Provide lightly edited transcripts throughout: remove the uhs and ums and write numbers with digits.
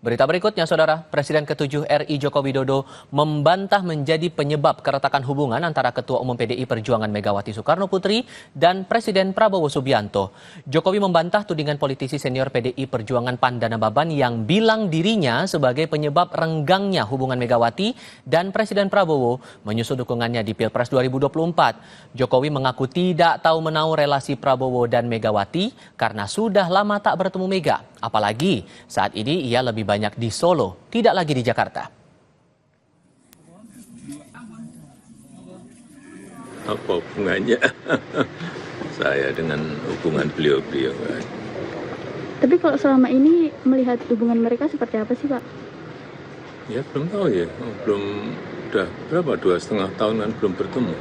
Berita berikutnya, Saudara, Presiden ke-7 RI Joko Widodo membantah menjadi penyebab keretakan hubungan antara Ketua Umum PDI Perjuangan Megawati Soekarno Putri dan Presiden Prabowo Subianto. Jokowi membantah tudingan politisi senior PDI Perjuangan Pandana Baban yang bilang dirinya sebagai penyebab renggangnya hubungan Megawati dan Presiden Prabowo menyusul dukungannya di Pilpres 2024. Jokowi mengaku tidak tahu menau relasi Prabowo dan Megawati karena sudah lama tak bertemu Mega. Apalagi saat ini ia lebih banyak di Solo, tidak lagi di Jakarta. Apa hubungannya saya dengan hubungan beliau-beliau? Tapi kalau selama ini melihat hubungan mereka seperti apa sih, Pak? Ya belum tahu ya, belum, udah berapa, 2,5 tahun kan belum bertemu.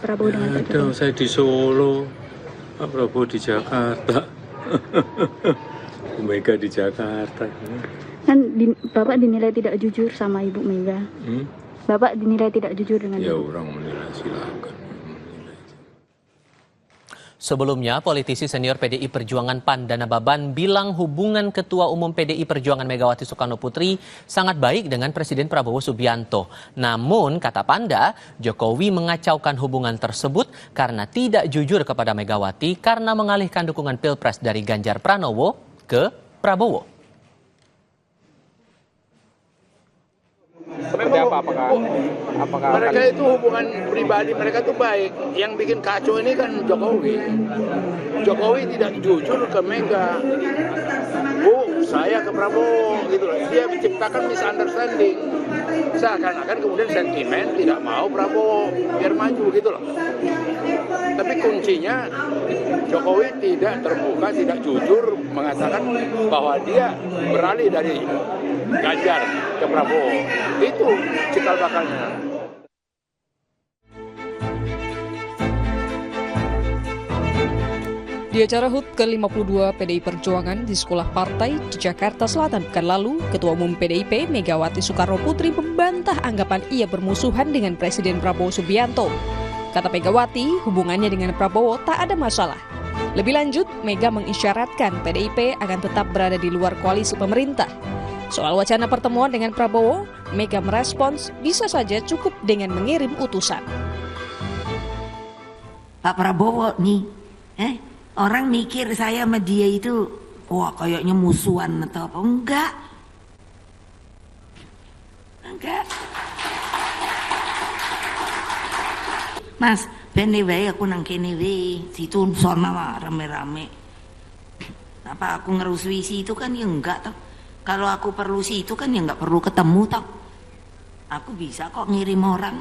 Prabowo dengan Pak Ada, Jokowi. saya di Solo, Pak Prabowo di Jakarta, Bu Mega di Jakarta. Kan Bapak dinilai tidak jujur sama Ibu Mega. Bapak dinilai tidak jujur dengan Ya Ibu. orang menilai silakan. Sebelumnya, politisi senior PDI Perjuangan Pandana Baban bilang hubungan Ketua Umum PDI Perjuangan Megawati Soekarno Putri sangat baik dengan Presiden Prabowo Subianto. Namun, kata Panda, Jokowi mengacaukan hubungan tersebut karena tidak jujur kepada Megawati karena mengalihkan dukungan Pilpres dari Ganjar Pranowo ke Prabowo. Seperti apa? Apakah mereka itu hubungan pribadi mereka itu baik. Yang bikin kacau ini kan Jokowi. Jokowi tidak jujur ke Mega. Bu, saya ke Prabowo gitu loh. Dia menciptakan misunderstanding. Seakan-akan kemudian sentimen tidak mau Prabowo biar maju gitu loh. Tapi kuncinya Jokowi tidak terbuka, tidak jujur mengatakan bahwa dia beralih dari Ganjar ke Prabowo. Itu cikal bakalnya. Di acara HUT ke-52 PDI Perjuangan di Sekolah Partai di Jakarta Selatan pekan lalu, Ketua Umum PDIP Megawati Soekarno Putri membantah anggapan ia bermusuhan dengan Presiden Prabowo Subianto. Kata Megawati, hubungannya dengan Prabowo tak ada masalah. Lebih lanjut, Mega mengisyaratkan PDIP akan tetap berada di luar koalisi pemerintah. Soal wacana pertemuan dengan Prabowo, Mega merespons bisa saja cukup dengan mengirim utusan. Pak Prabowo nih, orang mikir saya sama dia itu, wah kayaknya musuhan atau apa? Enggak. Mas, bene wae aku nang kene wae, situ sono rame-rame. Apa aku ngerusui situ kan ya enggak toh. Kalau aku perlu situ kan ya enggak perlu ketemu toh. Aku bisa kok ngirim orang.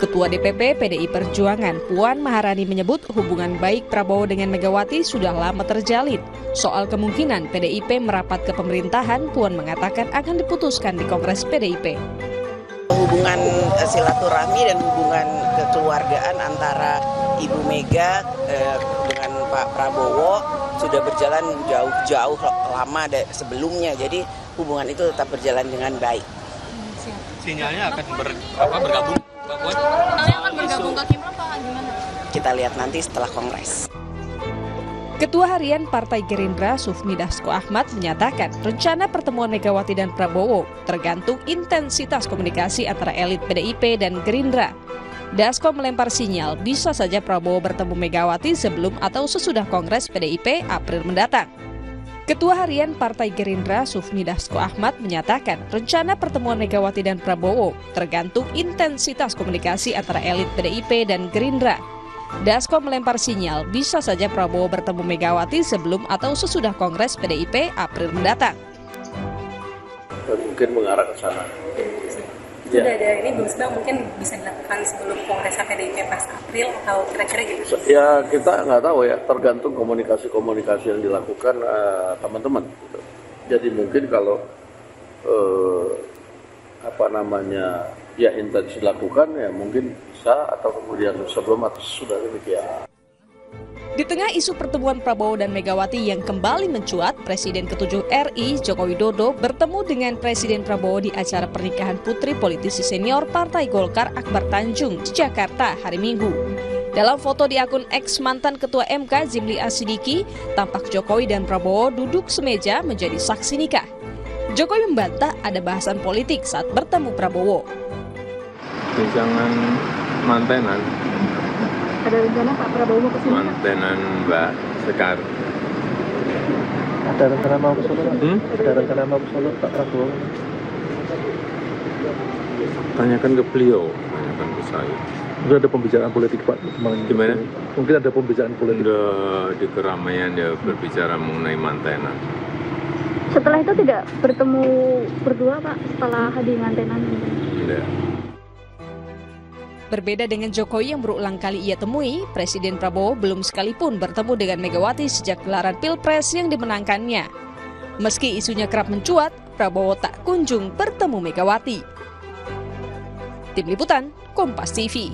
Ketua DPP PDI Perjuangan Puan Maharani menyebut hubungan baik Prabowo dengan Megawati sudah lama terjalin. Soal kemungkinan PDIP merapat ke pemerintahan, Puan mengatakan akan diputuskan di Kongres PDIP. Hubungan silaturahmi dan hubungan kekeluargaan antara Ibu Mega dengan Pak Prabowo sudah berjalan jauh lama sebelumnya. Jadi hubungan itu tetap berjalan dengan baik. sinyalnya akan bergabung? Kalian akan bergabung ke Kim apa gimana? Kita lihat nanti setelah Kongres. Ketua Harian Partai Gerindra Sufmi Dasko Ahmad menyatakan rencana pertemuan Megawati dan Prabowo tergantung intensitas komunikasi antara elit PDIP dan Gerindra. Dasko melempar sinyal bisa saja Prabowo bertemu Megawati sebelum atau sesudah Kongres PDIP April mendatang. Ketua Harian Partai Gerindra Sufmi Dasko Ahmad menyatakan rencana pertemuan Megawati dan Prabowo tergantung intensitas komunikasi antara elit PDIP dan Gerindra. Dasko melempar sinyal bisa saja Prabowo bertemu Megawati sebelum atau sesudah Kongres PDIP April mendatang. Mungkin mengarah ke sana. Sudah ada ini belum sedang mungkin bisa dilakukan sebelum Kongres PDIP pas April atau kira-kira gitu? Ya kita nggak tahu ya, tergantung komunikasi yang dilakukan teman-teman. Gitu. Jadi mungkin kalau ya intens dilakukan ya mungkin bisa atau kemudian sebelum atau sesudah demikian. Di tengah isu pertemuan Prabowo dan Megawati yang kembali mencuat, Presiden ke-7 RI Joko Widodo bertemu dengan Presiden Prabowo di acara pernikahan putri politisi senior Partai Golkar Akbar Tanjung di Jakarta hari Minggu. Dalam foto di akun X mantan Ketua MK Zimli Asidiki, tampak Jokowi dan Prabowo duduk semeja menjadi saksi nikah. Jokowi membantah ada bahasan politik saat bertemu Prabowo. Jangan mantenan. Ada rencana Pak Prabowo mau ke sini? Mantenan Mbak Sekar. Ada rencana mau ke Solo? Ada rencana mau ke Solo Pak Prabowo? Tanyakan ke beliau, tanyakan ke saya. Mungkin ada pembicaraan politik Pak? Gimana? Mungkin ada pembicaraan politik. Udah di keramaian ya berbicara mengenai mantenan. Setelah itu tidak bertemu berdua Pak setelah di mantenan? Tidak. Berbeda dengan Jokowi yang berulang kali ia temui, Presiden Prabowo belum sekalipun bertemu dengan Megawati sejak gelaran Pilpres yang dimenangkannya. Meski isunya kerap mencuat, Prabowo tak kunjung bertemu Megawati. Tim Liputan, Kompas TV.